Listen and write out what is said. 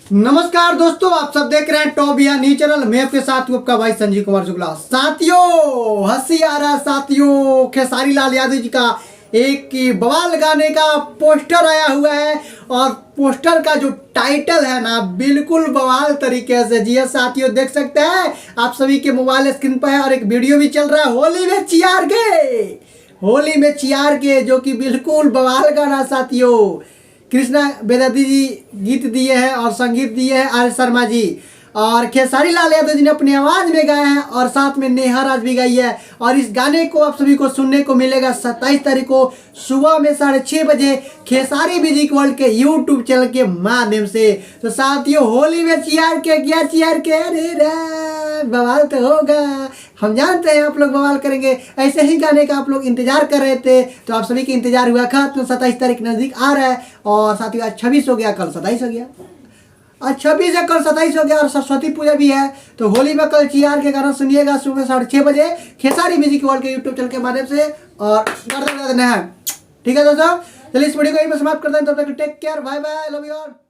नमस्कार दोस्तों, आप सब देख रहे हैं टॉप या न्यूज चैनल। मैं आपके साथ हूं आपका भाई संजीव कुमार शुक्ला। साथियों, हंसी आ रहा साथियों, खेसारी लाल यादव जी का एक बवाल गाने का पोस्टर आया हुआ है और पोस्टर का जो टाइटल है ना, बिल्कुल बवाल तरीके से। जी हाँ साथियों, देख सकते हैं आप सभी के मोबाइल स्क्रीन पर है और एक वीडियो भी चल रहा है होली में चियार के, जो कि बिल्कुल बवाल गाना साथियों। कृष्णा बेदर्दी जी गीत दिए हैं और संगीत दिए हैं आर शर्मा जी, और खेसारी लाल यादव जी ने अपनी आवाज़ में गाए हैं और साथ में नेहा राज भी गाई है। और इस गाने को आप सभी को सुनने को मिलेगा 27 तारीख को सुबह में 6:30 बजे खेसारी म्यूजिक वर्ल्ड के यूट्यूब चैनल के माध्यम से। तो साथियों, होली में चियार के अरे रे बवाल तो होगा। हम जानते हैं आप लोग बवाल करेंगे, ऐसे ही गाने का आप लोग इंतजार कर रहे थे, तो आप सभी का इंतजार हुआ खत्म। 27 तारीख नज़दीक आ रहा है और साथियों आज 26 हो गया, कल 27 हो गया, आज 26 है, कल 27 हो गया और सरस्वती पूजा भी है। तो होली में कल चियार के गाना सुनिएगा सुबह 6:30 बजे खेसारी म्यूजिक वर्ल्ड के यूट्यूब चैनल के माध्यम से। और कर देना है, ठीक है दोस्तों। चलिए इस वीडियो को यहीं पर समाप्त करते हैं। तब तक take care, bye bye, love you all.